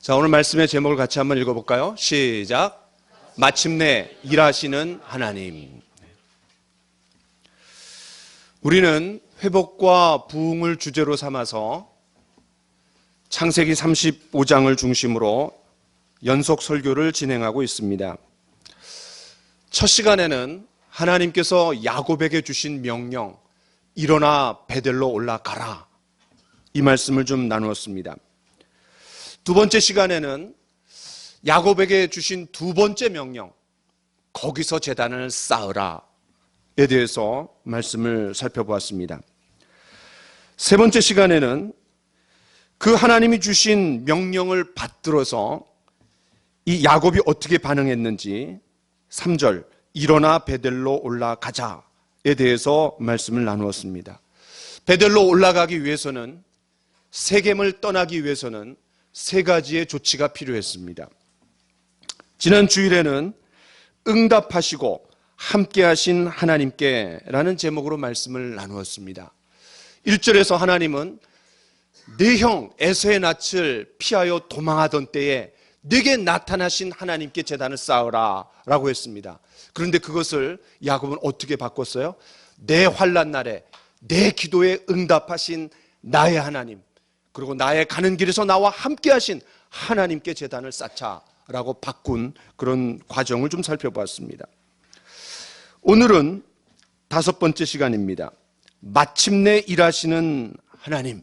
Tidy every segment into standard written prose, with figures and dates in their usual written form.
자, 오늘 말씀의 제목을 같이 한번 읽어볼까요? 시작. 마침내 일하시는 하나님. 우리는 회복과 부흥을 주제로 삼아서 창세기 35장을 중심으로 연속 설교를 진행하고 있습니다. 첫 시간에는 하나님께서 야곱에게 주신 명령, 일어나 베델로 올라가라, 이 말씀을 좀 나누었습니다. 두 번째 시간에는 야곱에게 주신 두 번째 명령, 거기서 제단을 쌓으라에 대해서 말씀을 살펴보았습니다. 세 번째 시간에는 그 하나님이 주신 명령을 받들어서 이 야곱이 어떻게 반응했는지 3절 일어나 베델로 올라가자에 대해서 말씀을 나누었습니다. 베델로 올라가기 위해서는, 세겜을 떠나기 위해서는 세 가지의 조치가 필요했습니다. 지난 주일에는 응답하시고 함께하신 하나님께 라는 제목으로 말씀을 나누었습니다. 1절에서 하나님은 내 형 에서의 낯을 피하여 도망하던 때에 내게 나타나신 하나님께 제단을 쌓으라 라고 했습니다. 그런데 그것을 야곱은 어떻게 바꿨어요? 내 환난 날에 내 기도에 응답하신 나의 하나님, 그리고 나의 가는 길에서 나와 함께 하신 하나님께 제단을 쌓자라고 바꾼 그런 과정을 좀 살펴보았습니다. 오늘은 다섯 번째 시간입니다. 마침내 일하시는 하나님.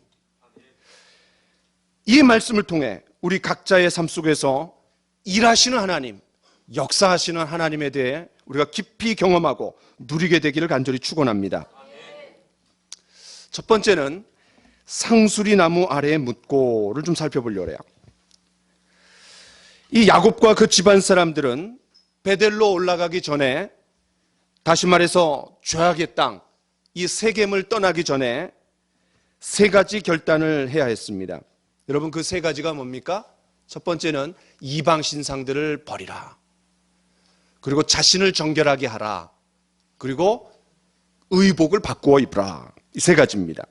이 말씀을 통해 우리 각자의 삶 속에서 일하시는 하나님, 역사하시는 하나님에 대해 우리가 깊이 경험하고 누리게 되기를 간절히 축원합니다. 첫 번째는 상수리 나무 아래에 묻고를 좀 살펴보려고 해요. 이 야곱과 그 집안 사람들은 베델로 올라가기 전에, 다시 말해서 죄악의 땅, 이 세겜을 떠나기 전에 세 가지 결단을 해야 했습니다. 여러분, 그 세 가지가 뭡니까? 첫 번째는 이방 신상들을 버리라, 그리고 자신을 정결하게 하라, 그리고 의복을 바꾸어 입으라. 이 세 가지입니다.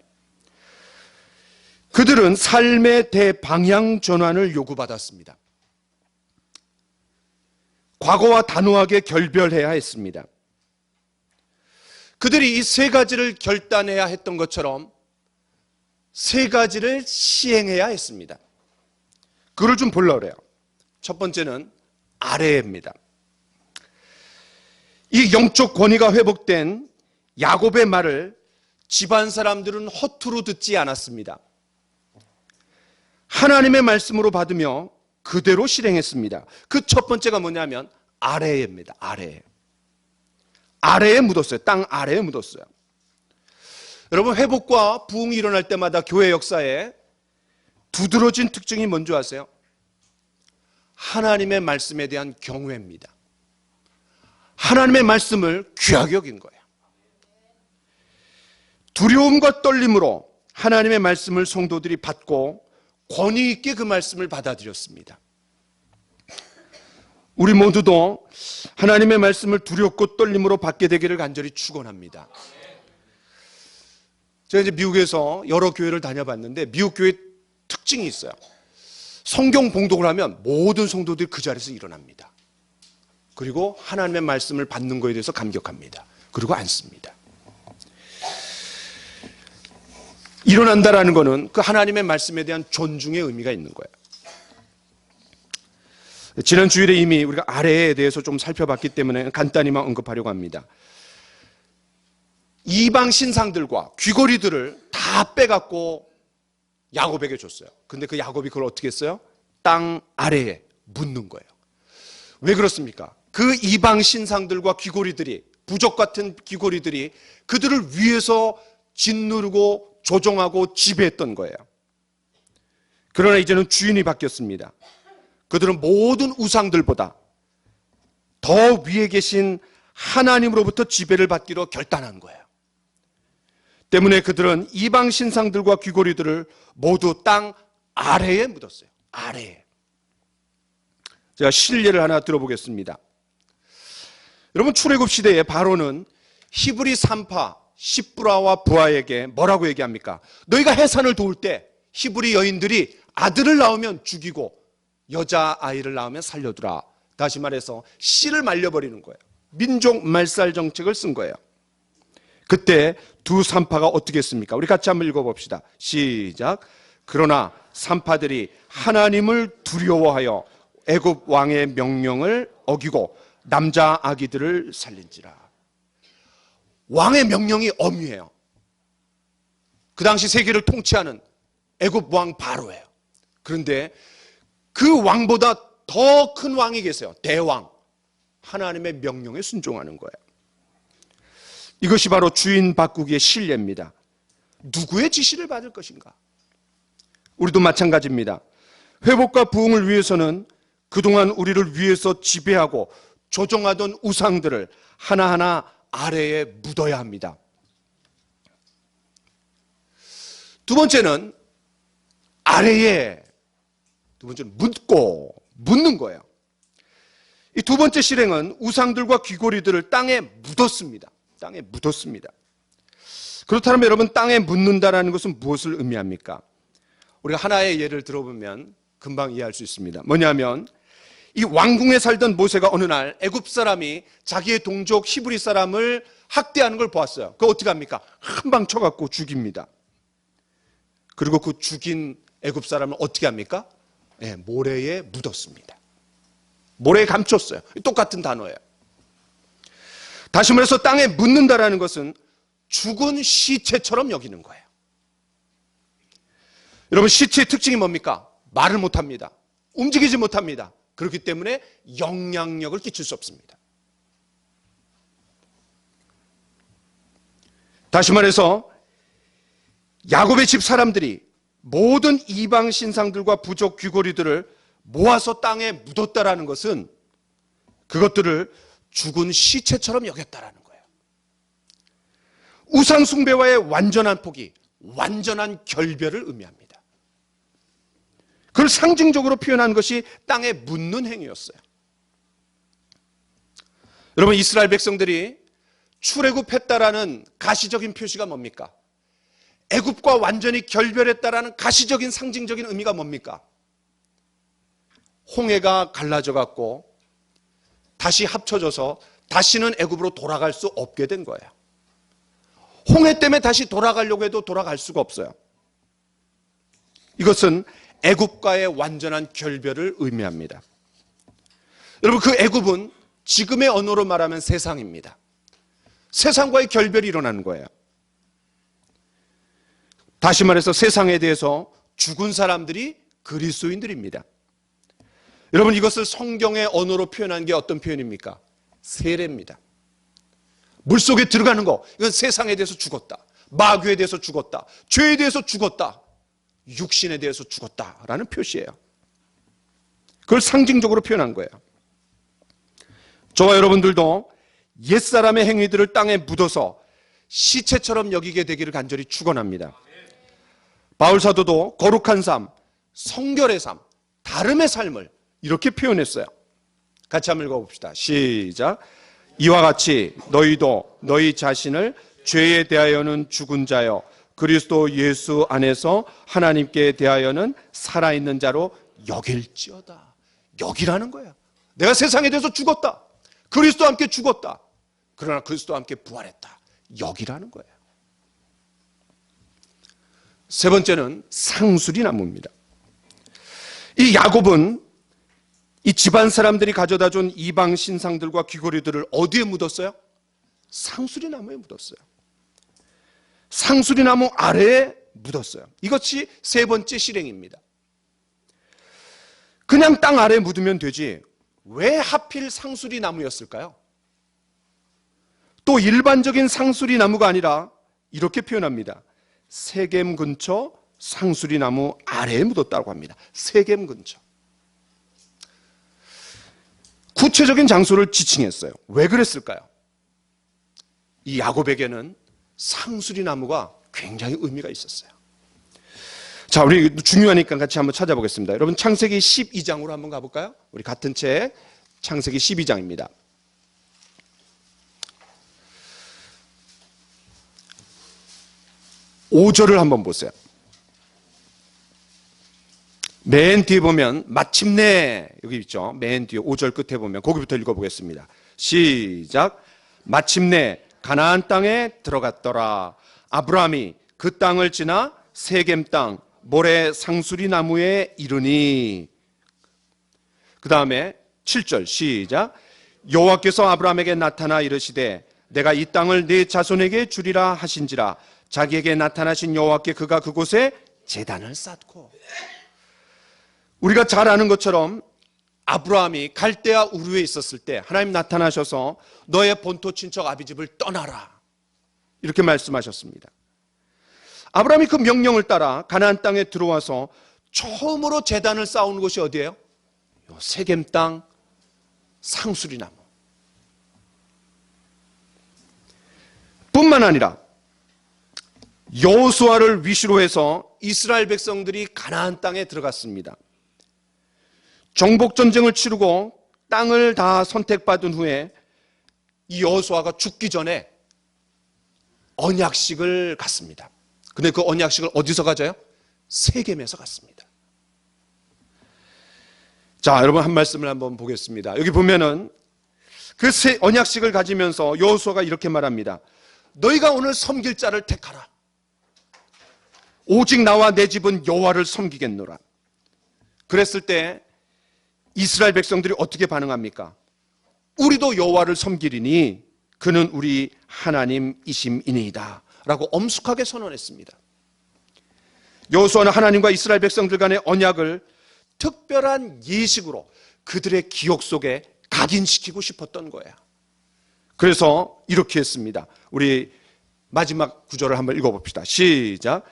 그들은 삶의 대방향 전환을 요구받았습니다. 과거와 단호하게 결별해야 했습니다. 그들이 이 세 가지를 결단해야 했던 것처럼 세 가지를 시행해야 했습니다. 그걸 좀 보려고 해요. 첫 번째는 아뢰입니다. 이 영적 권위가 회복된 야곱의 말을 집안 사람들은 허투루 듣지 않았습니다. 하나님의 말씀으로 받으며 그대로 실행했습니다. 그 첫 번째가 뭐냐면 아뢰입니다. 아래에 묻었어요. 땅 아래에 묻었어요. 여러분, 회복과 부흥이 일어날 때마다 교회 역사에 두드러진 특징이 뭔지 아세요? 하나님의 말씀에 대한 경외입니다. 하나님의 말씀을 귀하게 여긴 거예요. 두려움과 떨림으로 하나님의 말씀을 성도들이 받고 권위 있게 그 말씀을 받아들였습니다. 우리 모두도 하나님의 말씀을 두렵고 떨림으로 받게 되기를 간절히 축원합니다. 제가 이제 미국에서 여러 교회를 다녀봤는데 미국 교회 특징이 있어요. 성경 봉독을 하면 모든 성도들이 그 자리에서 일어납니다. 그리고 하나님의 말씀을 받는 것에 대해서 감격합니다. 그리고 앉습니다. 일어난다라는 것은 그 하나님의 말씀에 대한 존중의 의미가 있는 거예요. 지난 주일에 이미 우리가 아래에 대해서 좀 살펴봤기 때문에 간단히만 언급하려고 합니다. 이방 신상들과 귀걸이들을 다 빼갖고 야곱에게 줬어요. 근데 그 야곱이 그걸 어떻게 했어요? 땅 아래에 묻는 거예요. 왜 그렇습니까? 그 이방 신상들과 귀걸이들이, 부적 같은 귀걸이들이 그들을 위해서 짓누르고 조종하고 지배했던 거예요. 그러나 이제는 주인이 바뀌었습니다. 그들은 모든 우상들보다 더 위에 계신 하나님으로부터 지배를 받기로 결단한 거예요. 때문에 그들은 이방 신상들과 귀고리들을 모두 땅 아래에 묻었어요. 아래에. 제가 실례를 하나 들어보겠습니다. 여러분, 출애굽 시대에 바로는 히브리 산파 시브라와 부하에게 뭐라고 얘기합니까? 너희가 해산을 도울 때 히브리 여인들이 아들을 낳으면 죽이고 여자아이를 낳으면 살려두라. 다시 말해서 씨를 말려버리는 거예요. 민족 말살 정책을 쓴 거예요. 그때 두 산파가 어떻게 했습니까? 우리 같이 한번 읽어봅시다. 시작. 그러나 산파들이 하나님을 두려워하여 애굽 왕의 명령을 어기고 남자 아기들을 살린지라. 왕의 명령이 엄위해요. 그 당시 세계를 통치하는 애굽 왕 바로예요. 그런데 그 왕보다 더 큰 왕이 계세요. 대왕. 하나님의 명령에 순종하는 거예요. 이것이 바로 주인 바꾸기의 신뢰입니다. 누구의 지시를 받을 것인가? 우리도 마찬가지입니다. 회복과 부흥을 위해서는 그동안 우리를 위해서 지배하고 조종하던 우상들을 하나하나 아래에 묻어야 합니다. 두 번째는 아래에, 두 번째는 묻는 거예요. 이 두 번째 실행은 우상들과 귀고리들을 땅에 묻었습니다. 땅에 묻었습니다. 그렇다면 여러분, 땅에 묻는다라는 것은 무엇을 의미합니까? 우리가 하나의 예를 들어보면 금방 이해할 수 있습니다. 뭐냐면 이 왕궁에 살던 모세가 어느 날 애굽 사람이 자기의 동족 히브리 사람을 학대하는 걸 보았어요. 그거 어떻게 합니까? 한 방 쳐갖고 죽입니다. 그리고 그 죽인 애굽 사람을 어떻게 합니까? 네, 모래에 묻었습니다. 모래에 감췄어요. 똑같은 단어예요. 다시 말해서 땅에 묻는다라는 것은 죽은 시체처럼 여기는 거예요. 여러분, 시체의 특징이 뭡니까? 말을 못합니다. 움직이지 못합니다. 그렇기 때문에 영향력을 끼칠 수 없습니다. 다시 말해서 야곱의 집 사람들이 모든 이방 신상들과 부족 귀고리들을 모아서 땅에 묻었다라는 것은 그것들을 죽은 시체처럼 여겼다라는 거예요. 우상 숭배와의 완전한 포기, 완전한 결별을 의미합니다. 그걸 상징적으로 표현한 것이 땅에 묻는 행위였어요. 여러분, 이스라엘 백성들이 출애굽했다라는 가시적인 표시가 뭡니까? 애굽과 완전히 결별했다라는 가시적인 상징적인 의미가 뭡니까? 홍해가 갈라져 갖고 다시 합쳐져서 다시는 애굽으로 돌아갈 수 없게 된 거예요. 홍해 때문에 다시 돌아가려고 해도 돌아갈 수가 없어요. 이것은 애굽과의 완전한 결별을 의미합니다. 여러분, 그 애굽은 지금의 언어로 말하면 세상입니다. 세상과의 결별이 일어나는 거예요. 다시 말해서 세상에 대해서 죽은 사람들이 그리스도인들입니다. 여러분, 이것을 성경의 언어로 표현한 게 어떤 표현입니까? 세례입니다. 물속에 들어가는 거, 이건 세상에 대해서 죽었다. 마귀에 대해서 죽었다. 죄에 대해서 죽었다. 육신에 대해서 죽었다라는 표시예요. 그걸 상징적으로 표현한 거예요. 저와 여러분들도 옛사람의 행위들을 땅에 묻어서 시체처럼 여기게 되기를 간절히 축원합니다. 바울 사도도 거룩한 삶, 성결의 삶, 다름의 삶을 이렇게 표현했어요. 같이 한번 읽어봅시다. 시작. 이와 같이 너희도 너희 자신을 죄에 대하여는 죽은 자요 그리스도 예수 안에서 하나님께 대하여는 살아있는 자로 여길지어다. 여기라는 거야. 내가 세상에 대해서 죽었다. 그리스도와 함께 죽었다. 그러나 그리스도와 함께 부활했다. 여기라는 거예요. 세 번째는 상수리 나무입니다. 이 야곱은 이 집안 사람들이 가져다 준 이방 신상들과 귀고리들을 어디에 묻었어요? 상수리 나무에 묻었어요. 상수리 나무 아래에 묻었어요. 이것이 세 번째 실행입니다. 그냥 땅 아래에 묻으면 되지 왜 하필 상수리 나무였을까요? 또 일반적인 상수리 나무가 아니라 이렇게 표현합니다. 세겜 근처 상수리 나무 아래에 묻었다고 합니다. 세겜 근처. 구체적인 장소를 지칭했어요. 왜 그랬을까요? 이 야곱에게는 상수리 나무가 굉장히 의미가 있었어요. 자, 우리 중요하니까 같이 한번 찾아보겠습니다. 여러분, 창세기 12장으로 한번 가볼까요? 우리 같은 책 창세기 12장입니다. 5절을 한번 보세요. 맨 뒤에 보면 마침내 여기 있죠. 맨 뒤에 5절 끝에 보면 거기부터 읽어보겠습니다. 시작. 마침내 가나안 땅에 들어갔더라. 아브라함이 그 땅을 지나 세겜 땅 모래 상수리 나무에 이르니. 그 다음에 7절 시작. 여호와께서 아브라함에게 나타나 이르시되 내가 이 땅을 네 자손에게 주리라 하신지라. 자기에게 나타나신 여호와께 그가 그곳에 제단을 쌓고. 우리가 잘 아는 것처럼 아브라함이 갈대아 우르에 있었을 때 하나님 나타나셔서 너의 본토 친척 아비집을 떠나라 이렇게 말씀하셨습니다. 아브라함이 그 명령을 따라 가나안 땅에 들어와서 처음으로 제단을 쌓은 곳이 어디예요? 세겜 땅 상수리 나무. 뿐만 아니라 여호수아를 위시로 해서 이스라엘 백성들이 가나안 땅에 들어갔습니다. 정복 전쟁을 치르고 땅을 다 선택받은 후에 이 여호수아가 죽기 전에 언약식을 갖습니다. 근데 그 언약식을 어디서 가져요? 세겜에서 갖습니다. 자, 여러분 한 말씀을 한번 보겠습니다. 여기 보면은 그 언약식을 가지면서 여호수아가 이렇게 말합니다. 너희가 오늘 섬길 자를 택하라. 오직 나와 내 집은 여호와를 섬기겠노라. 그랬을 때 이스라엘 백성들이 어떻게 반응합니까? 우리도 여호와를 섬기리니 그는 우리 하나님이심이니이다 라고 엄숙하게 선언했습니다. 여호수아는 하나님과 이스라엘 백성들 간의 언약을 특별한 예식으로 그들의 기억 속에 각인시키고 싶었던 거야. 그래서 이렇게 했습니다. 우리 마지막 구절을 한번 읽어봅시다. 시작.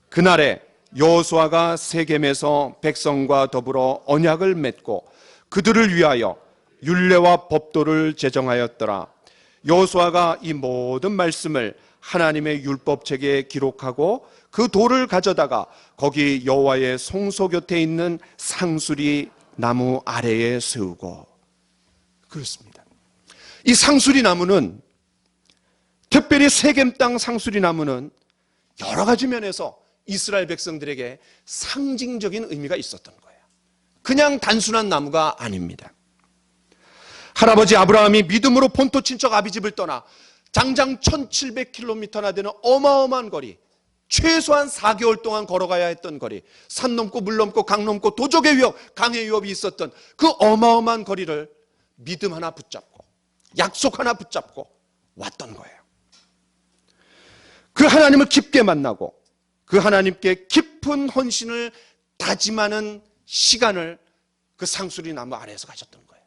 그날에 여호수아가 세겜에서 백성과 더불어 언약을 맺고 그들을 위하여 율례와 법도를 제정하였더라. 여호수아가 이 모든 말씀을 하나님의 율법책에 기록하고 그 돌을 가져다가 거기 여호와의 성소 곁에 있는 상수리 나무 아래에 세우고. 그렇습니다. 이 상수리 나무는, 특별히 세겜 땅 상수리 나무는 여러 가지 면에서 이스라엘 백성들에게 상징적인 의미가 있었던 거예요. 그냥 단순한 나무가 아닙니다. 할아버지 아브라함이 믿음으로 본토 친척 아비집을 떠나 장장 1700km나 되는 어마어마한 거리, 최소한 4개월 동안 걸어가야 했던 거리, 산 넘고 물 넘고 강 넘고 도적의 위협, 강의 위협이 있었던 그 어마어마한 거리를 믿음 하나 붙잡고 약속 하나 붙잡고 왔던 거예요. 그 하나님을 깊게 만나고 그 하나님께 깊은 헌신을 다짐하는 시간을 그 상수리 나무 아래에서 가졌던 거예요.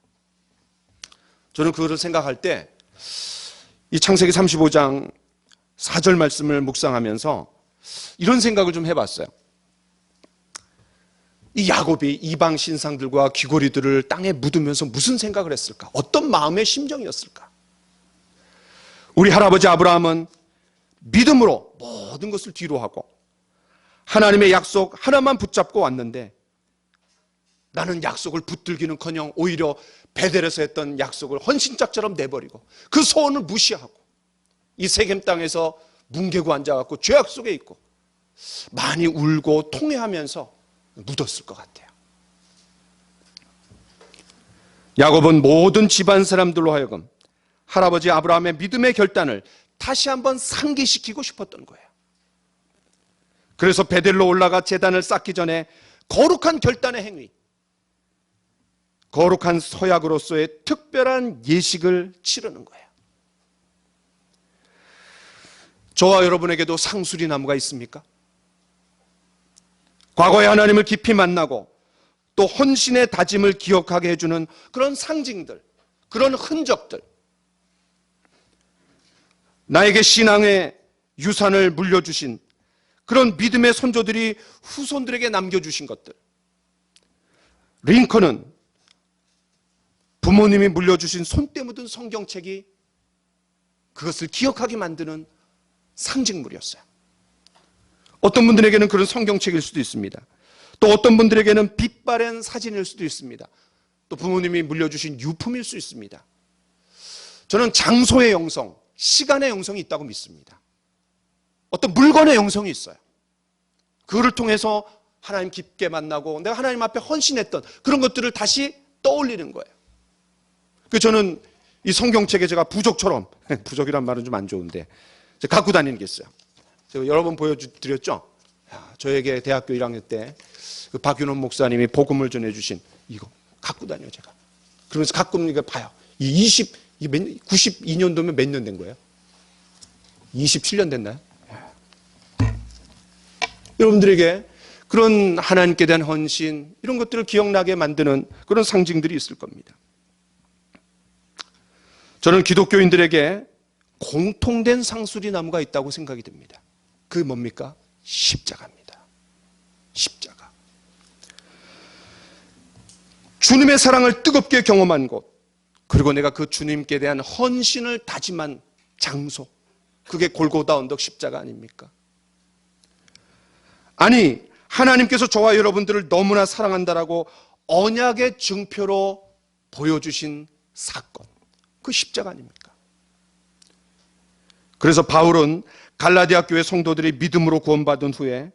저는 그거를 생각할 때 이 창세기 35장 4절 말씀을 묵상하면서 이런 생각을 좀 해봤어요. 이 야곱이 이방 신상들과 귀고리들을 땅에 묻으면서 무슨 생각을 했을까? 어떤 마음의 심정이었을까? 우리 할아버지 아브라함은 믿음으로 모든 것을 뒤로 하고 하나님의 약속 하나만 붙잡고 왔는데, 나는 약속을 붙들기는커녕 오히려 베델에서 했던 약속을 헌신짝처럼 내버리고 그 소원을 무시하고 이 세겜 땅에서 뭉개고 앉아갖고 죄악 속에 있고 많이 울고 통회하면서 묻었을 것 같아요. 야곱은 모든 집안 사람들로 하여금 할아버지 아브라함의 믿음의 결단을 다시 한번 상기시키고 싶었던 거예요. 그래서 베델로 올라가 제단을 쌓기 전에 거룩한 결단의 행위, 거룩한 서약으로서의 특별한 예식을 치르는 거예요. 저와 여러분에게도 상수리 나무가 있습니까? 과거의 하나님을 깊이 만나고 또 헌신의 다짐을 기억하게 해주는 그런 상징들, 그런 흔적들, 나에게 신앙의 유산을 물려주신 그런 믿음의 선조들이 후손들에게 남겨주신 것들. 링컨은 부모님이 물려주신 손때 묻은 성경책이 그것을 기억하게 만드는 상징물이었어요. 어떤 분들에게는 그런 성경책일 수도 있습니다. 또 어떤 분들에게는 빛바랜 사진일 수도 있습니다. 또 부모님이 물려주신 유품일 수 있습니다. 저는 장소의 영성, 시간의 영성이 있다고 믿습니다. 어떤 물건의 영성이 있어요. 그거를 통해서 하나님 깊게 만나고 내가 하나님 앞에 헌신했던 그런 것들을 다시 떠올리는 거예요. 그 저는 이 성경책에 제가 부적처럼, 부적이란 말은 좀 안 좋은데, 제가 갖고 다니는 게 있어요. 제가 여러 번 보여드렸죠? 저에게 대학교 1학년 때 그 박윤원 목사님이 복음을 전해주신 이거 갖고 다녀요, 제가. 그러면서 가끔 이거 봐요. 이게 92년도면 몇 년 된 거예요? 27년 됐나요? 여러분들에게 그런 하나님께 대한 헌신, 이런 것들을 기억나게 만드는 그런 상징들이 있을 겁니다. 저는 기독교인들에게 공통된 상수리 나무가 있다고 생각이 듭니다. 그게 뭡니까? 십자가입니다. 십자가. 주님의 사랑을 뜨겁게 경험한 곳, 그리고 내가 그 주님께 대한 헌신을 다짐한 장소, 그게 골고다 언덕 십자가 아닙니까? 아니, 하나님께서 저와 여러분들을 너무나 사랑한다라고 언약의 증표로 보여주신 사건, 그 십자가 아닙니까? 그래서 바울은 갈라디아 교회 성도들이 믿음으로 구원받은 후에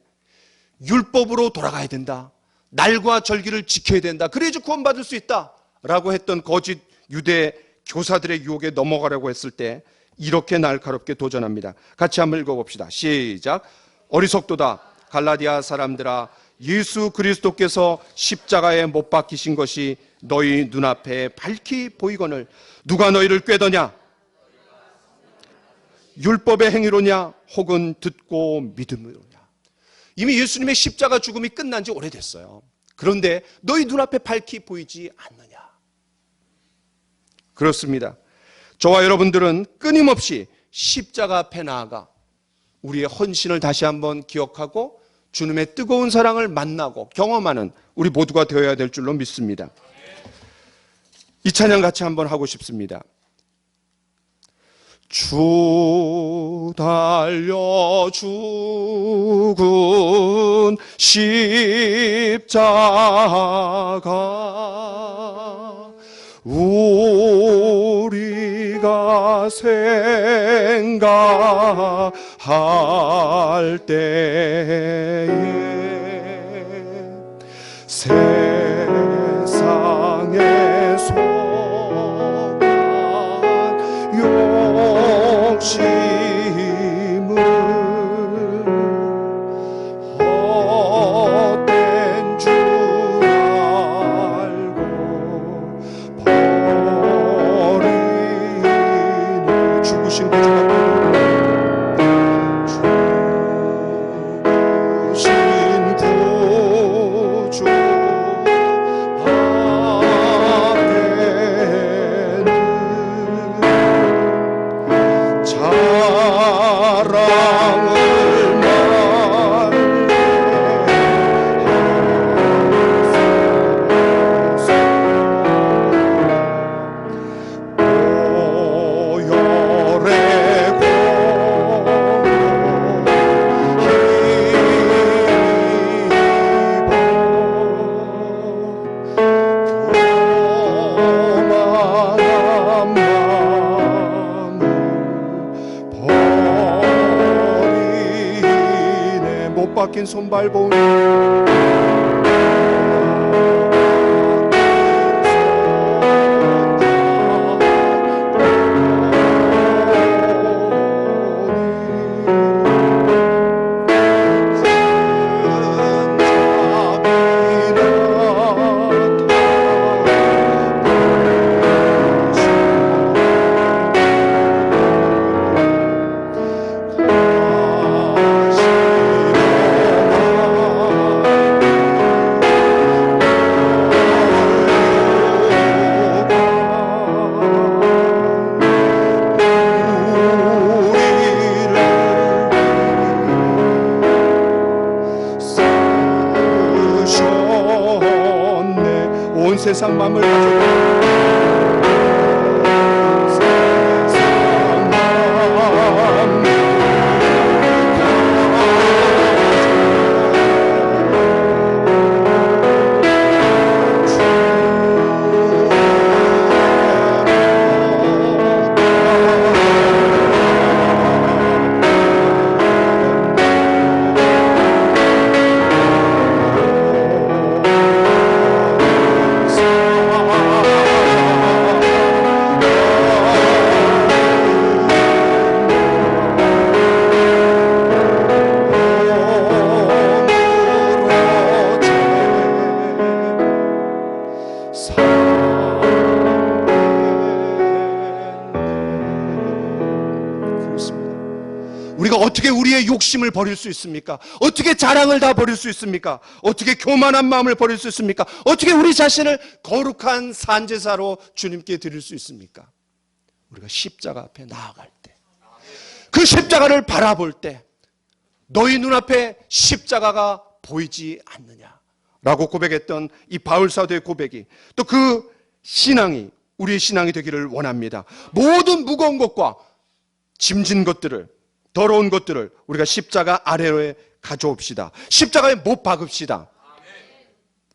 율법으로 돌아가야 된다, 날과 절기를 지켜야 된다, 그래야지 구원받을 수 있다 라고 했던 거짓 유대 교사들의 유혹에 넘어가려고 했을 때 이렇게 날카롭게 도전합니다. 같이 한번 읽어봅시다. 시작. 어리석도다 갈라디아 사람들아, 예수 그리스도께서 십자가에 못 박히신 것이 너희 눈앞에 밝히 보이거늘 누가 너희를 꾀더냐? 율법의 행위로냐? 혹은 듣고 믿음으로냐? 이미 예수님의 십자가 죽음이 끝난 지 오래됐어요. 그런데 너희 눈앞에 밝히 보이지 않느냐? 그렇습니다. 저와 여러분들은 끊임없이 십자가 앞에 나아가 우리의 헌신을 다시 한번 기억하고 주님의 뜨거운 사랑을 만나고 경험하는 우리 모두가 되어야 될 줄로 믿습니다. 이 찬양 같이 한번 하고 싶습니다. 주 달려 죽은 십자가 우리가 생각할 때에 세상에 속한 욕심을 헛된 줄 알고 버리는 죽으신 구주 박힌 손발 보니 세상 마음을 가져가 세상 마음 어떻게 우리의 욕심을 버릴 수 있습니까? 어떻게 자랑을 다 버릴 수 있습니까? 어떻게 교만한 마음을 버릴 수 있습니까? 어떻게 우리 자신을 거룩한 산제사로 주님께 드릴 수 있습니까? 우리가 십자가 앞에 나아갈 때, 그 십자가를 바라볼 때 너희 눈앞에 십자가가 보이지 않느냐라고 고백했던 이 바울 사도의 고백이, 또 그 신앙이 우리의 신앙이 되기를 원합니다. 모든 무거운 것과 짐진 것들을, 더러운 것들을 우리가 십자가 아래로에 가져옵시다. 십자가에 못 박읍시다.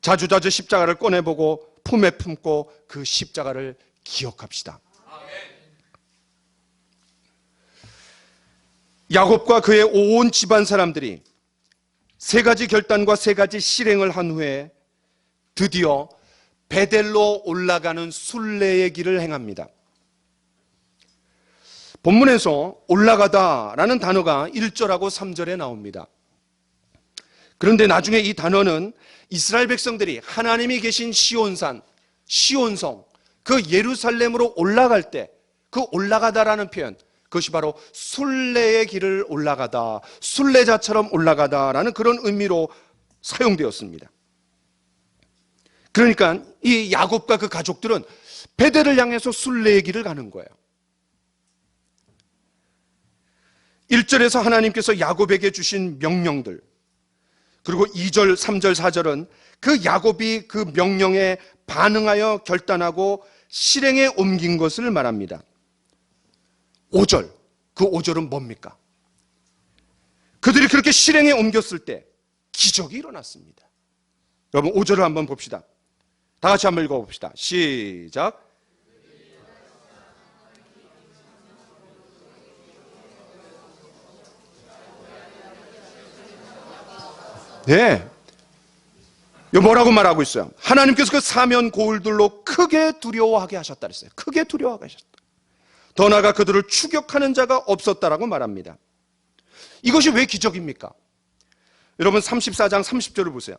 자주자주 십자가를 꺼내보고 품에 품고 그 십자가를 기억합시다. 야곱과 그의 온 집안 사람들이 세 가지 결단과 세 가지 실행을 한 후에 드디어 베델로 올라가는 순례의 길을 행합니다. 본문에서 올라가다라는 단어가 1절하고 3절에 나옵니다. 그런데 나중에 이 단어는 이스라엘 백성들이 하나님이 계신 시온산, 시온성, 그 예루살렘으로 올라갈 때 그 올라가다라는 표현, 그것이 바로 순례의 길을 올라가다, 순례자처럼 올라가다라는 그런 의미로 사용되었습니다. 그러니까 이 야곱과 그 가족들은 베델을 향해서 순례의 길을 가는 거예요. 1절에서 하나님께서 야곱에게 주신 명령들, 그리고 2절, 3절, 4절은 그 야곱이 그 명령에 반응하여 결단하고 실행에 옮긴 것을 말합니다. 5절, 그 5절은 뭡니까? 그들이 그렇게 실행에 옮겼을 때 기적이 일어났습니다. 여러분 5절을 한번 봅시다. 다 같이 한번 읽어봅시다. 시작. 네. 이거 뭐라고 말하고 있어요? 하나님께서 그 사면 고울들로 크게 두려워하게 하셨다 그랬어요. 크게 두려워하게 하셨다. 더 나아가 그들을 추격하는 자가 없었다라고 말합니다. 이것이 왜 기적입니까? 여러분 34장 30절을 보세요.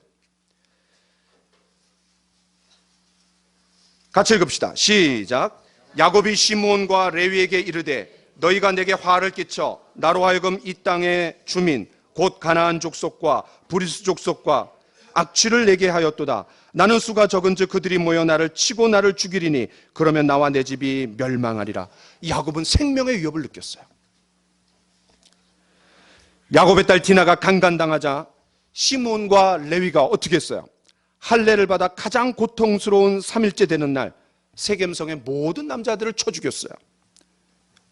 같이 읽읍시다. 시작. 야곱이 시므온과 레위에게 이르되 너희가 내게 화를 끼쳐 나로 하여금 이 땅의 주민 곧 가나안 족속과 브리스 족속과 악취를 내게 하였도다. 나는 수가 적은즉 그들이 모여 나를 치고 나를 죽이리니 그러면 나와 내 집이 멸망하리라. 야곱은 생명의 위협을 느꼈어요. 야곱의 딸 디나가 강간당하자 시므온과 레위가 어떻게 했어요? 할례를 받아 가장 고통스러운 3일째 되는 날 세겜성의 모든 남자들을 쳐 죽였어요.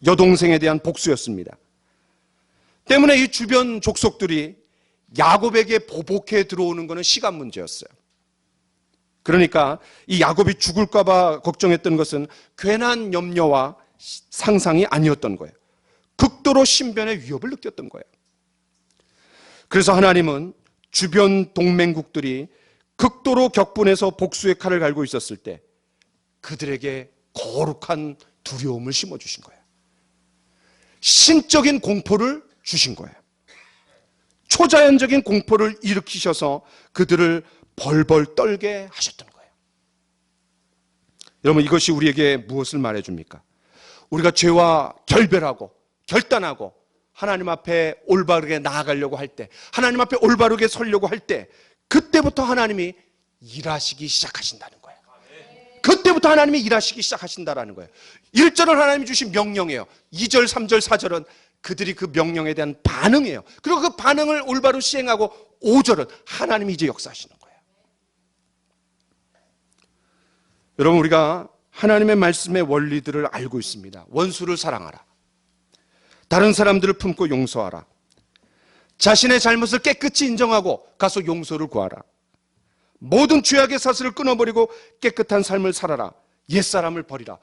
여동생에 대한 복수였습니다. 때문에 이 주변 족속들이 야곱에게 보복해 들어오는 것은 시간 문제였어요. 그러니까 이 야곱이 죽을까 봐 걱정했던 것은 괜한 염려와 상상이 아니었던 거예요. 극도로 신변의 위협을 느꼈던 거예요. 그래서 하나님은 주변 동맹국들이 극도로 격분해서 복수의 칼을 갈고 있었을 때 그들에게 거룩한 두려움을 심어주신 거예요. 신적인 공포를 주신 거예요. 초자연적인 공포를 일으키셔서 그들을 벌벌 떨게 하셨던 거예요. 여러분 이것이 우리에게 무엇을 말해줍니까? 우리가 죄와 결별하고 결단하고 하나님 앞에 올바르게 나아가려고 할 때, 하나님 앞에 올바르게 서려고 할 때 그때부터 하나님이 일하시기 시작하신다는 거예요. 그때부터 하나님이 일하시기 시작하신다는 거예요. 1절은 하나님이 주신 명령이에요. 2절, 3절, 4절은 그들이 그 명령에 대한 반응이에요. 그리고 그 반응을 올바로 시행하고 5절은 하나님이 이제 역사하시는 거예요. 여러분 우리가 하나님의 말씀의 원리들을 알고 있습니다. 원수를 사랑하라. 다른 사람들을 품고 용서하라. 자신의 잘못을 깨끗이 인정하고 가서 용서를 구하라. 모든 죄악의 사슬을 끊어버리고 깨끗한 삶을 살아라. 옛사람을 버리라.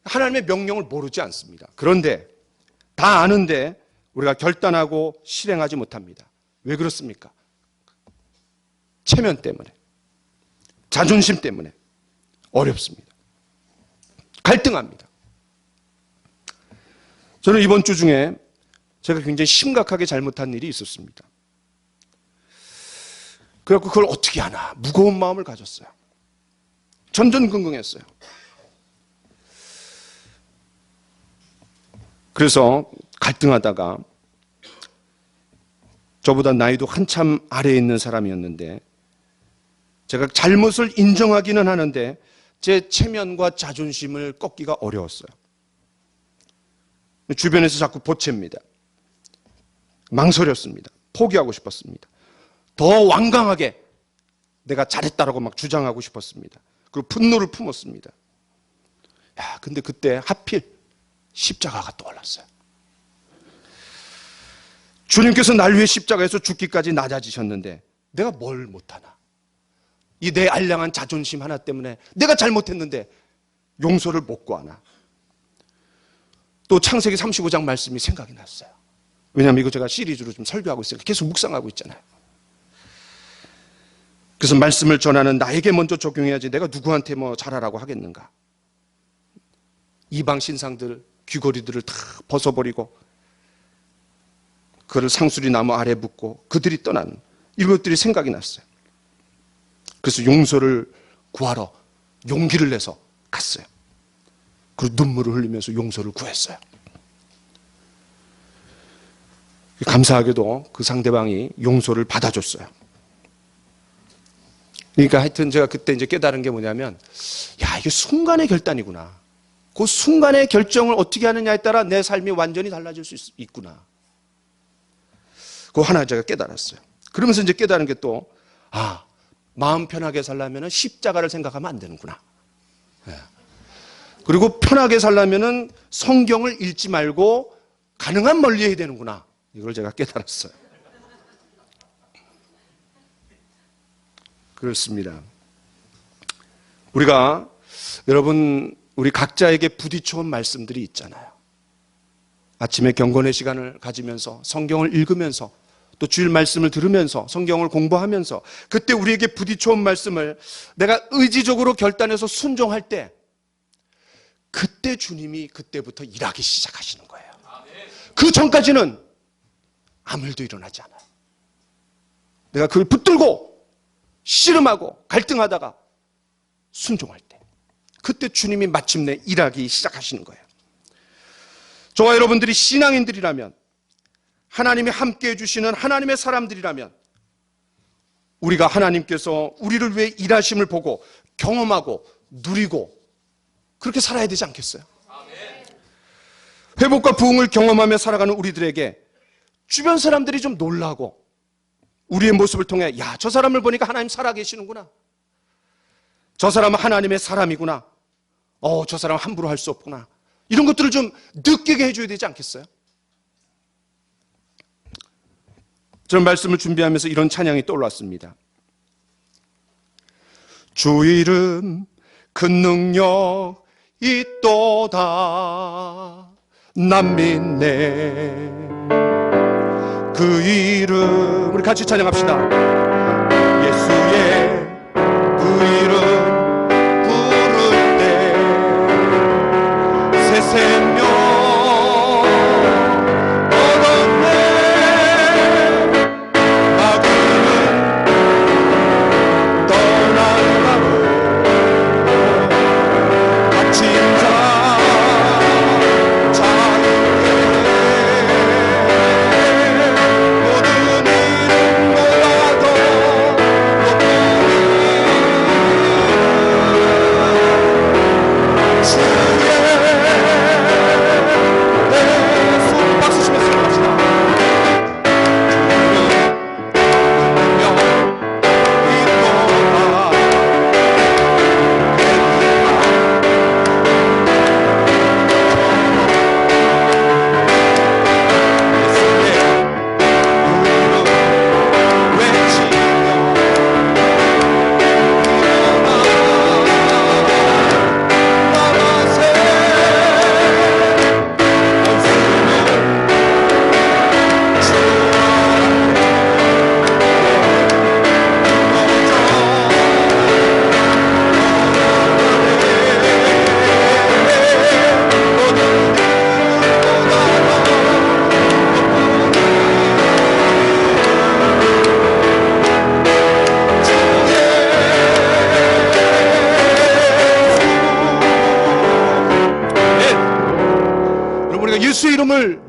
하나님의 명령을 모르지 않습니다. 그런데 다 아는데 우리가 결단하고 실행하지 못합니다. 왜 그렇습니까? 체면 때문에, 자존심 때문에 어렵습니다. 갈등합니다. 저는 이번 주 중에 제가 굉장히 심각하게 잘못한 일이 있었습니다. 그래서 그걸 어떻게 하나 무거운 마음을 가졌어요. 전전긍긍했어요. 그래서 갈등하다가 저보다 나이도 한참 아래에 있는 사람이었는데 제가 잘못을 인정하기는 하는데 제 체면과 자존심을 꺾기가 어려웠어요. 주변에서 자꾸 보챕니다. 망설였습니다. 포기하고 싶었습니다. 더 완강하게 내가 잘했다라고 막 주장하고 싶었습니다. 그리고 분노를 품었습니다. 근데 그때 하필 십자가가 떠올랐어요. 주님께서 날 위해 십자가에서 죽기까지 낮아지셨는데 내가 뭘 못하나? 이 내 알량한 자존심 하나 때문에 내가 잘못했는데 용서를 못 구하나? 또 창세기 35장 말씀이 생각이 났어요. 왜냐하면 이거 제가 시리즈로 좀 설교하고 있으니까 계속 묵상하고 있잖아요. 그래서 말씀을 전하는 나에게 먼저 적용해야지 내가 누구한테 뭐 잘하라고 하겠는가? 이방 신상들 귀걸이들을 다 벗어버리고 그를 상수리 나무 아래 묻고 그들이 떠난 이것들이 생각이 났어요. 그래서 용서를 구하러 용기를 내서 갔어요. 그리고 눈물을 흘리면서 용서를 구했어요. 감사하게도 그 상대방이 용서를 받아줬어요. 그러니까 하여튼 제가 그때 이제 깨달은 게 뭐냐면, 이게 순간의 결단이구나. 그 순간의 결정을 어떻게 하느냐에 따라 내 삶이 완전히 달라질 수 있구나. 그거 하나 제가 깨달았어요. 그러면서 이제 깨달은 게 또, 마음 편하게 살려면 십자가를 생각하면 안 되는구나. 그리고 편하게 살려면 성경을 읽지 말고 가능한 멀리 해야 되는구나. 이걸 제가 깨달았어요. 그렇습니다. 우리가 여러분 우리 각자에게 부딪혀온 말씀들이 있잖아요. 아침에 경건의 시간을 가지면서 성경을 읽으면서 또 주일 말씀을 들으면서 성경을 공부하면서 그때 우리에게 부딪혀온 말씀을 내가 의지적으로 결단해서 순종할 때 그때 주님이 그때부터 일하기 시작하시는 거예요. 그 전까지는 아무 일도 일어나지 않아요. 내가 그걸 붙들고 씨름하고 갈등하다가 순종할 때 그때 주님이 마침내 일하기 시작하시는 거예요. 저와 여러분들이 신앙인들이라면 하나님이 함께해 주시는 하나님의 사람들이라면 우리가 하나님께서 우리를 위해 일하심을 보고 경험하고 누리고 그렇게 살아야 되지 않겠어요? 회복과 부흥을 경험하며 살아가는 우리들에게 주변 사람들이 좀 놀라고 우리의 모습을 통해 저 사람을 보니까 하나님 살아계시는구나. 저 사람은 하나님의 사람이구나. 저 사람은 함부로 할 수 없구나. 이런 것들을 좀 느끼게 해줘야 되지 않겠어요? 저는 말씀을 준비하면서 이런 찬양이 떠올랐습니다. 주 이름 큰 능력 있도다 난 믿네 그 이름 우리 같이 찬양합시다. 예수의 그 이름 부를 때 새 생명 얻었네 마귀는 떠나가고 갇힌 자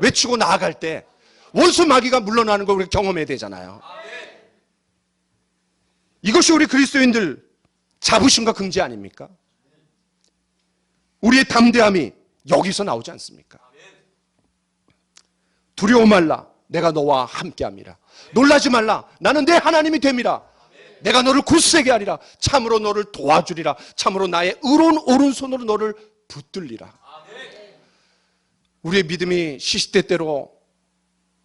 외치고 나아갈 때 원수 마귀가 물러나는 걸 우리가 경험해야 되잖아요. 이것이 우리 그리스도인들 자부심과 긍지 아닙니까? 우리의 담대함이 여기서 나오지 않습니까? 두려워 말라, 내가 너와 함께함이라. 놀라지 말라, 나는 내 하나님이 됨이라. 내가 너를 굳세게 하리라. 참으로 너를 도와주리라. 참으로 나의 의로운 오른손으로 너를 붙들리라. 우리의 믿음이 시시때때로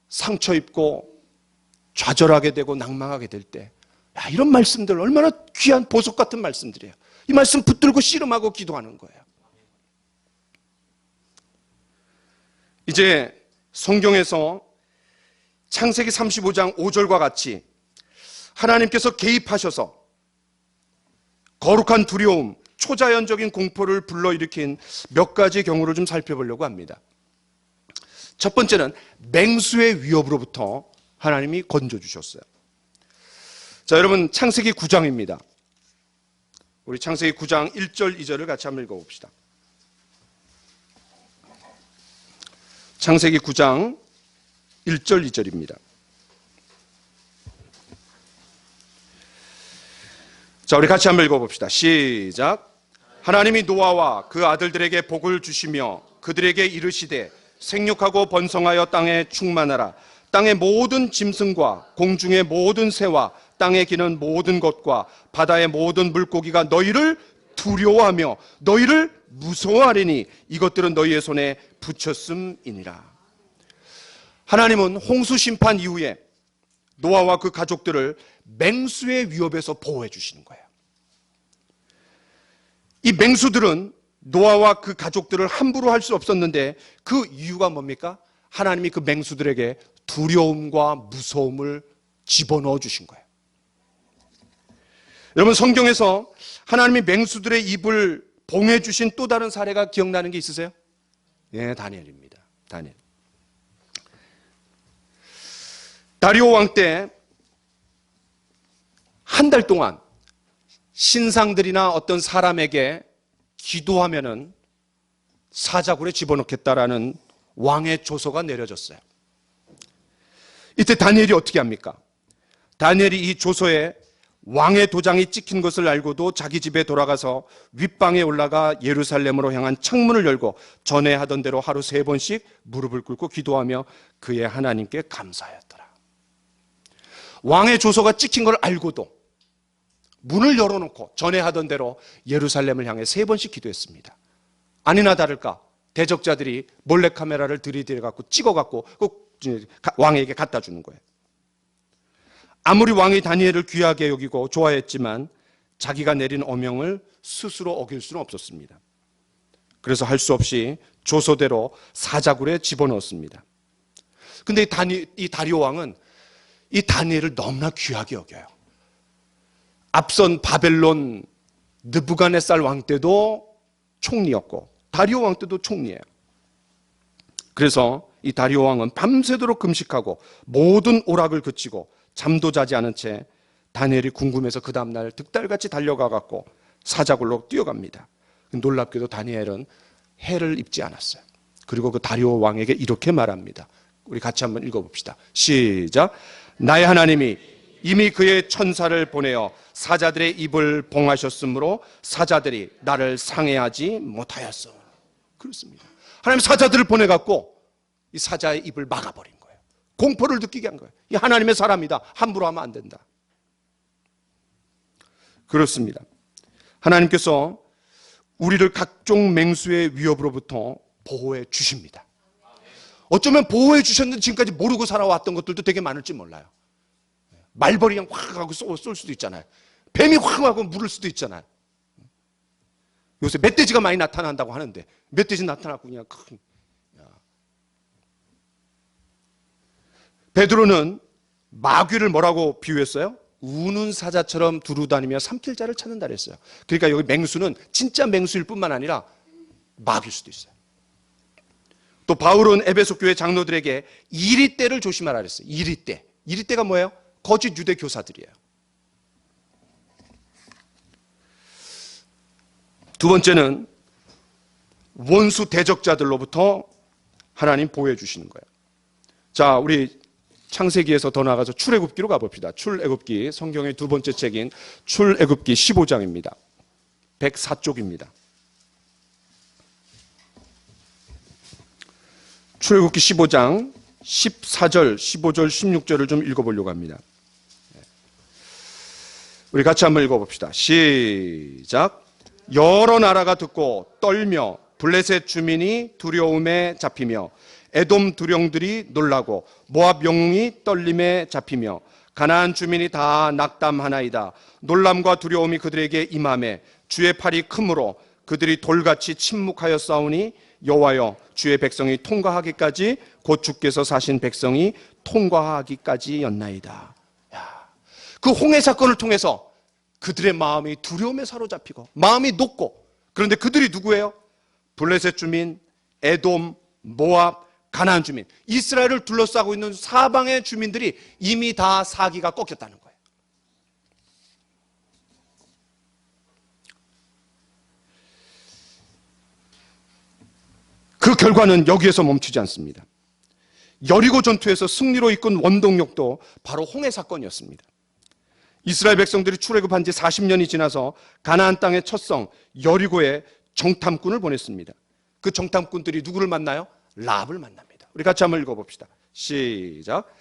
상처 입고 좌절하게 되고 낭망하게 될 때, 야, 이런 말씀들 얼마나 귀한 보석 같은 말씀들이에요. 이 말씀 붙들고 씨름하고 기도하는 거예요. 이제 성경에서 창세기 35장 5절과 같이 하나님께서 개입하셔서 거룩한 두려움, 초자연적인 공포를 불러일으킨 몇 가지 경우를 좀 살펴보려고 합니다. 첫 번째는 맹수의 위협으로부터 하나님이 건져주셨어요. 자, 여러분, 창세기 9장입니다. 우리 창세기 9장 1절 2절을 같이 한번 읽어봅시다. 창세기 9장 1절 2절입니다. 자, 우리 같이 한번 읽어봅시다. 시작. 하나님이 노아와 그 아들들에게 복을 주시며 그들에게 이르시되 생육하고 번성하여 땅에 충만하라. 땅의 모든 짐승과 공중의 모든 새와 땅에 기는 모든 것과 바다의 모든 물고기가 너희를 두려워하며 너희를 무서워하리니 이것들은 너희의 손에 붙였음이니라. 하나님은 홍수 심판 이후에 노아와 그 가족들을 맹수의 위협에서 보호해 주시는 거예요. 이 맹수들은 노아와 그 가족들을 함부로 할 수 없었는데 그 이유가 뭡니까? 하나님이 그 맹수들에게 두려움과 무서움을 집어넣어 주신 거예요. 여러분, 성경에서 하나님이 맹수들의 입을 봉해 주신 또 다른 사례가 기억나는 게 있으세요? 네, 다니엘입니다. 다니엘. 다리오 왕 때 한 달 동안 신상들이나 어떤 사람에게 기도하면은 사자굴에 집어넣겠다라는 왕의 조서가 내려졌어요. 이때 다니엘이 어떻게 합니까? 다니엘이 이 조서에 왕의 도장이 찍힌 것을 알고도 자기 집에 돌아가서 윗방에 올라가 예루살렘으로 향한 창문을 열고 전에 하던 대로 하루 3번씩 무릎을 꿇고 기도하며 그의 하나님께 감사하였더라. 왕의 조서가 찍힌 걸 알고도 문을 열어놓고 전에 하던 대로 예루살렘을 향해 3번씩 기도했습니다. 아니나 다를까 대적자들이 몰래카메라를 들이대갖고 찍어갖고 왕에게 갖다 주는 거예요. 아무리 왕이 다니엘을 귀하게 여기고 좋아했지만 자기가 내린 어명을 스스로 어길 수는 없었습니다. 그래서 할 수 없이 조서대로 사자굴에 집어넣었습니다. 근데 이 다리오 왕은 이 다니엘을 너무나 귀하게 여겨요. 앞선 바벨론 느부갓네살 왕 때도 총리였고 다리오 왕 때도 총리예요. 그래서 이 다리오 왕은 밤새도록 금식하고 모든 오락을 그치고 잠도 자지 않은 채 다니엘이 궁금해서 그 다음날 득달같이 달려가갖고 사자굴로 뛰어갑니다. 놀랍게도 다니엘은 해를 입지 않았어요. 그리고 그 다리오 왕에게 이렇게 말합니다. 우리 같이 한번 읽어봅시다. 시작. 나의 하나님이 이미 그의 천사를 보내어 사자들의 입을 봉하셨으므로 사자들이 나를 상해하지 못하였어. 그렇습니다. 하나님 사자들을 보내갖고 이 사자의 입을 막아버린 거예요. 공포를 느끼게 한 거예요. 이 하나님의 사람이다. 함부로 하면 안 된다. 그렇습니다. 하나님께서 우리를 각종 맹수의 위협으로부터 보호해 주십니다. 어쩌면 보호해 주셨는데 지금까지 모르고 살아왔던 것들도 되게 많을지 몰라요. 말벌이 그냥 확 하고 쏠 수도 있잖아요. 뱀이 확 하고 물을 수도 있잖아요. 요새 멧돼지가 많이 나타난다고 하는데 멧돼지 나타났고 그냥 베드로는 마귀를 뭐라고 비유했어요? 우는 사자처럼 두루다니며 삼킬 자를 찾는다 그랬어요. 그러니까 여기 맹수는 진짜 맹수일 뿐만 아니라 마귀일 수도 있어요. 또 바울은 에베소 교회 장로들에게 이리떼를 조심하라 그랬어요. 이리떼. 이리떼가 뭐예요? 거짓 유대 교사들이에요. 두 번째는 원수 대적자들로부터 하나님 보호해 주시는 거예요. 자, 우리 창세기에서 더 나아가서 출애굽기로 가봅시다. 출애굽기, 성경의 두 번째 책인 출애굽기 15장입니다. 104쪽입니다. 출애굽기 15장 14절, 15절, 16절을 좀 읽어보려고 합니다. 우리 같이 한번 읽어봅시다. 시작. 여러 나라가 듣고 떨며 블레셋 주민이 두려움에 잡히며 에돔 두령들이 놀라고 모압 영웅이 떨림에 잡히며 가나안 주민이 다 낙담하나이다. 놀람과 두려움이 그들에게 임하매 주의 팔이 크므로 그들이 돌같이 침묵하여 싸우니 여호와여 주의 백성이 통과하기까지 곧 주께서 사신 백성이 통과하기까지였나이다. 그 홍해 사건을 통해서 그들의 마음이 두려움에 사로잡히고 마음이 녹고, 그런데 그들이 누구예요? 블레셋 주민, 에돔, 모압, 가나안 주민, 이스라엘을 둘러싸고 있는 사방의 주민들이 이미 다 사기가 꺾였다는 거예요. 그 결과는 여기에서 멈추지 않습니다. 여리고 전투에서 승리로 이끈 원동력도 바로 홍해 사건이었습니다. 이스라엘 백성들이 출애굽한 지 40년이 지나서 가나안 땅의 첫 성 여리고에 정탐꾼을 보냈습니다. 그 정탐꾼들이 누구를 만나요? 라합을 만납니다. 우리 같이 한번 읽어봅시다. 시작.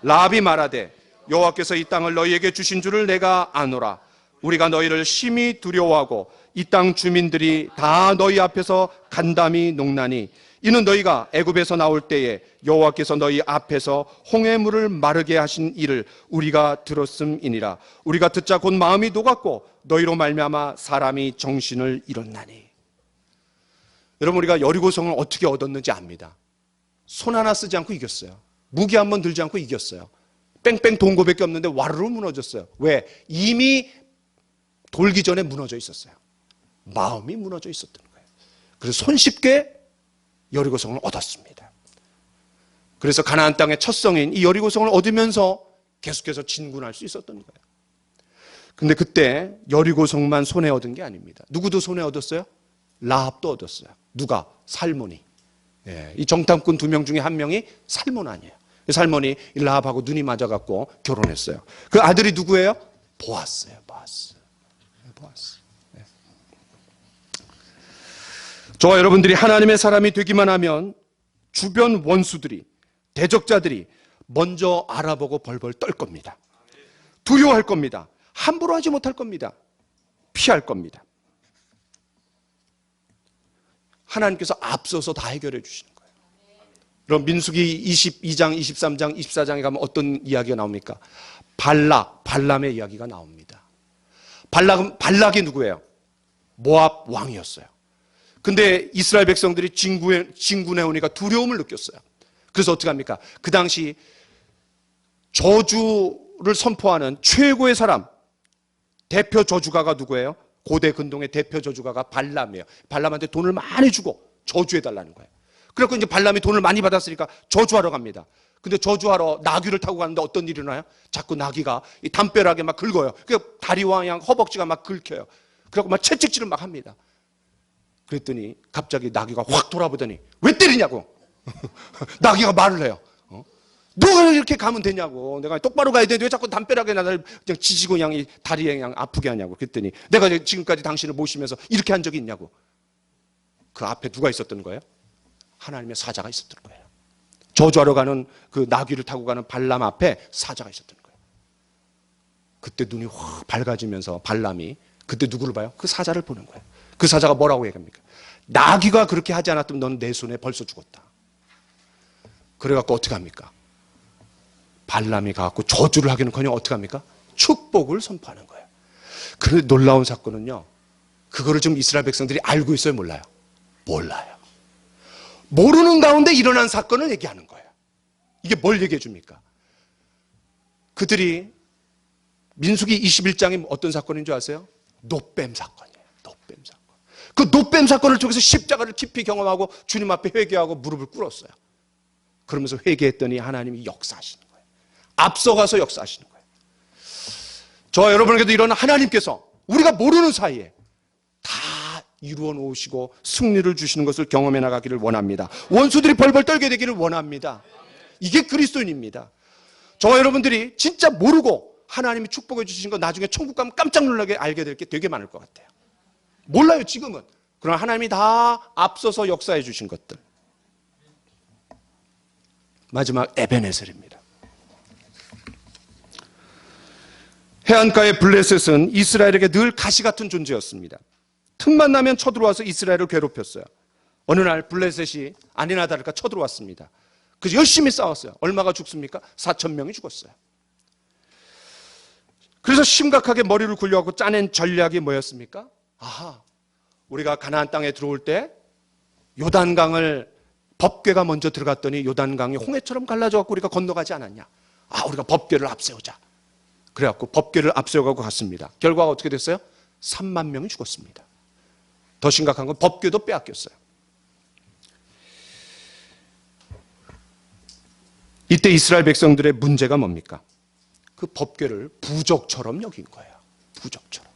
라합이 말하되 여호와께서 이 땅을 너희에게 주신 줄을 내가 아노라. 우리가 너희를 심히 두려워하고 이 땅 주민들이 다 너희 앞에서 간담이 녹나니 이는 너희가 애굽에서 나올 때에 여호와께서 너희 앞에서 홍해물을 마르게 하신 일을 우리가 들었음이니라. 우리가 듣자 곧 마음이 녹았고 너희로 말미암아 사람이 정신을 잃었나니. 여러분, 우리가 여리고성을 어떻게 얻었는지 압니다. 손 하나 쓰지 않고 이겼어요. 무기 한 번 들지 않고 이겼어요. 뺑뺑 돈 거밖에 없는데 와르르 무너졌어요. 왜? 이미 돌기 전에 무너져 있었어요. 마음이 무너져 있었던 거예요. 그래서 손쉽게 여리고성을 얻었습니다. 그래서 가나안 땅의 첫 성인 이 여리고성을 얻으면서 계속해서 진군할 수 있었던 거예요. 근데 그때 여리고성만 손에 얻은 게 아닙니다. 누구도 손에 얻었어요? 라합도 얻었어요. 누가? 살몬이. 이 정탐꾼 2명 중에 1명이 살몬 아니에요. 살몬이 라합하고 눈이 맞아갖고 결혼했어요. 그 아들이 누구예요? 보아스예요. 보아스. 저와 여러분들이 하나님의 사람이 되기만 하면 주변 원수들이, 대적자들이 먼저 알아보고 벌벌 떨 겁니다. 두려워할 겁니다. 함부로 하지 못할 겁니다. 피할 겁니다. 하나님께서 앞서서 다 해결해 주시는 거예요. 그럼 민수기 22장, 23장, 24장에 가면 어떤 이야기가 나옵니까? 발람의 이야기가 나옵니다. 발락이 누구예요? 모압 왕이었어요. 근데 이스라엘 백성들이 진군해 오니까 두려움을 느꼈어요. 그래서 어떻게 합니까? 그 당시 저주를 선포하는 최고의 사람, 대표 저주가가 누구예요? 고대 근동의 대표 저주가가 발람이에요. 발람한테 돈을 많이 주고 저주해달라는 거예요. 그래서 이제 발람이 돈을 많이 받았으니까 저주하러 갑니다. 근데 저주하러 나귀를 타고 가는데 어떤 일이 일어나요? 자꾸 나귀가 이 담벼락에 막 긁어요. 그 다리와 그냥 허벅지가 막 긁혀요. 그래서 막 채찍질을 막 합니다. 그랬더니 갑자기 나귀가 확 돌아보더니 왜 때리냐고. 나귀가 말을 해요. 너가 이렇게 가면 되냐고. 내가 똑바로 가야 되는데 왜 자꾸 담벼락에 나를 그냥 지지고 그냥 이 다리에 그냥 아프게 하냐고. 그랬더니 내가 지금까지 당신을 모시면서 이렇게 한 적이 있냐고. 그 앞에 누가 있었던 거예요? 하나님의 사자가 있었던 거예요. 저주하러 가는 그 나귀를 타고 가는 발람 앞에 사자가 있었던 거예요. 그때 눈이 확 밝아지면서 발람이 그때 누구를 봐요? 그 사자를 보는 거예요. 그 사자가 뭐라고 얘기합니까? 나귀가 그렇게 하지 않았다면 너는 내 손에 벌써 죽었다. 그래갖고 어떻게 합니까? 발람이 가갖고 저주를 하기는커녕 어떻게 합니까? 축복을 선포하는 거예요. 그런데 놀라운 사건은요, 그거를 지금 이스라엘 백성들이 알고 있어요? 몰라요? 몰라요. 모르는 가운데 일어난 사건을 얘기하는 거예요. 이게 뭘 얘기해 줍니까? 그들이 민수기 21장이 어떤 사건인 줄 아세요? 노뱀 사건이에요. 노뱀 사건. 그 노뱀 사건을 통해서 십자가를 깊이 경험하고 주님 앞에 회개하고 무릎을 꿇었어요. 그러면서 회개했더니 하나님이 역사하시는 거예요. 앞서가서 역사하시는 거예요. 저와 여러분에게도 이런 하나님께서 우리가 모르는 사이에 다 이루어 놓으시고 승리를 주시는 것을 경험해 나가기를 원합니다. 원수들이 벌벌 떨게 되기를 원합니다. 이게 그리스도인입니다. 저와 여러분들이 진짜 모르고 하나님이 축복해 주신 거 나중에 천국 가면 깜짝 놀라게 알게 될 게 되게 많을 것 같아요. 몰라요, 지금은. 그러나 하나님이 다 앞서서 역사해 주신 것들. 마지막 에베네셀입니다. 해안가의 블레셋은 이스라엘에게 늘 가시 같은 존재였습니다. 틈만 나면 쳐들어와서 이스라엘을 괴롭혔어요. 어느 날 블레셋이 아니나 다를까 쳐들어왔습니다. 그래서 열심히 싸웠어요. 얼마가 죽습니까? 4,000명이 죽었어요. 그래서 심각하게 머리를 굴려갖고 짜낸 전략이 뭐였습니까? 아하, 우리가 가나안 땅에 들어올 때 요단강을 법궤가 먼저 들어갔더니 요단강이 홍해처럼 갈라져갖고 우리가 건너가지 않았냐. 아, 우리가 법궤를 앞세우자. 그래갖고 법궤를 앞세워가고 갔습니다. 결과가 어떻게 됐어요? 3만 명이 죽었습니다. 더 심각한 건 법궤도 빼앗겼어요. 이때 이스라엘 백성들의 문제가 뭡니까? 그 법궤를 부적처럼 여긴 거예요. 부적처럼.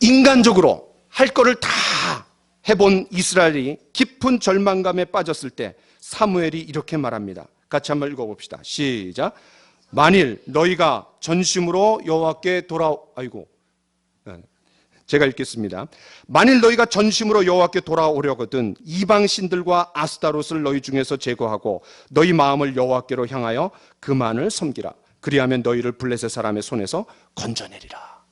인간적으로 할 거를 다 해본 이스라엘이 깊은 절망감에 빠졌을 때 사무엘이 이렇게 말합니다. 같이 한번 읽어봅시다. 시작. 만일 너희가 전심으로 여호와께 제가 읽겠습니다. 만일 너희가 전심으로 여호와께 돌아오려거든 이방 신들과 아스타롯을 너희 중에서 제거하고 너희 마음을 여호와께로 향하여 그만을 섬기라. 그리하면 너희를 블레셋 사람의 손에서 건져내리라.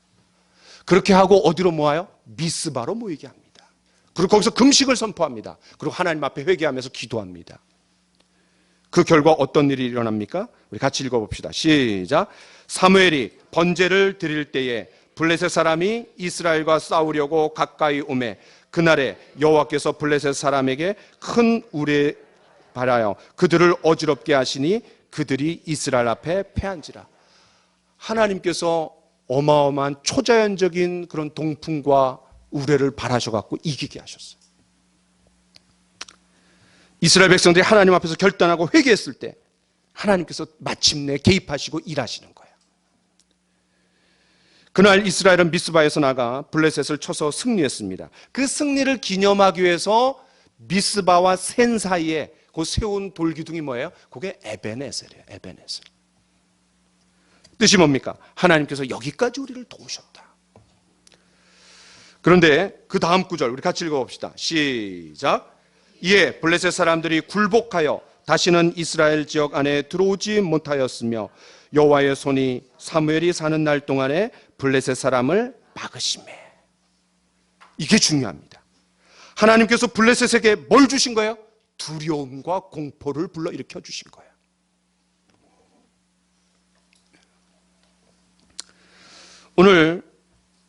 그렇게 하고 어디로 모아요? 미스바로 모이게 합니다. 그리고 거기서 금식을 선포합니다. 그리고 하나님 앞에 회개하면서 기도합니다. 그 결과 어떤 일이 일어납니까? 우리 같이 읽어봅시다. 시작. 사무엘이 번제를 드릴 때에 블레셋 사람이 이스라엘과 싸우려고 가까이 오매 그날에 여호와께서 블레셋 사람에게 큰 우레 바라여 그들을 어지럽게 하시니 그들이 이스라엘 앞에 패한지라. 하나님께서 어마어마한 초자연적인 그런 동풍과 우레를 바라셔갖고 이기게 하셨어요. 이스라엘 백성들이 하나님 앞에서 결단하고 회개했을 때 하나님께서 마침내 개입하시고 일하시는 거예요. 그날 이스라엘은 미스바에서 나가 블레셋을 쳐서 승리했습니다. 그 승리를 기념하기 위해서 미스바와 센 사이에 그 세운 돌기둥이 뭐예요? 그게 에베네셀이에요. 에베네셀. 뜻이 뭡니까? 하나님께서 여기까지 우리를 도우셨다. 그런데 그 다음 구절 우리 같이 읽어봅시다. 시작. 이에 블레셋 사람들이 굴복하여 다시는 이스라엘 지역 안에 들어오지 못하였으며 여호와의 손이 사무엘이 사는 날 동안에 블레셋 사람을 막으시매. 이게 중요합니다. 하나님께서 블레셋에게 뭘 주신 거예요? 두려움과 공포를 불러일으켜 주신 거예요. 오늘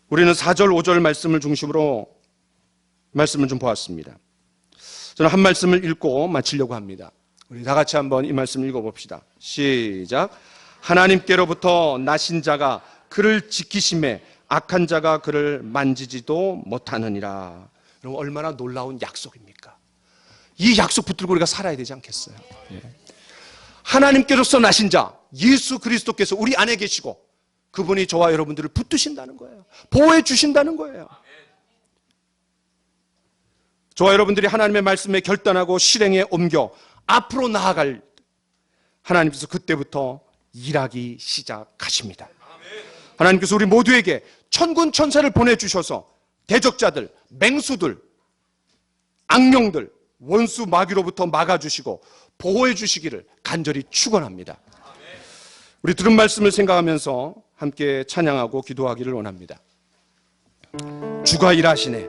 우리는 4절 5절 말씀을 중심으로 말씀을 좀 보았습니다. 저는 한 말씀을 읽고 마치려고 합니다. 우리 다 같이 한번 이 말씀 읽어봅시다. 시작. 하나님께로부터 나신 자가 그를 지키심에 악한 자가 그를 만지지도 못하느니라. 여러분 얼마나 놀라운 약속입니까? 이 약속 붙들고 우리가 살아야 되지 않겠어요? 하나님께로서 나신 자 예수 그리스도께서 우리 안에 계시고 그분이 저와 여러분들을 붙드신다는 거예요. 보호해 주신다는 거예요. 저와 여러분들이 하나님의 말씀에 결단하고 실행에 옮겨 앞으로 나아갈 하나님께서 그때부터 일하기 시작하십니다. 하나님께서 우리 모두에게 천군 천사를 보내주셔서 대적자들, 맹수들, 악령들, 원수 마귀로부터 막아주시고 보호해 주시기를 간절히 축원합니다. 우리 들은 말씀을 생각하면서 함께 찬양하고 기도하기를 원합니다. 주가 일하시네.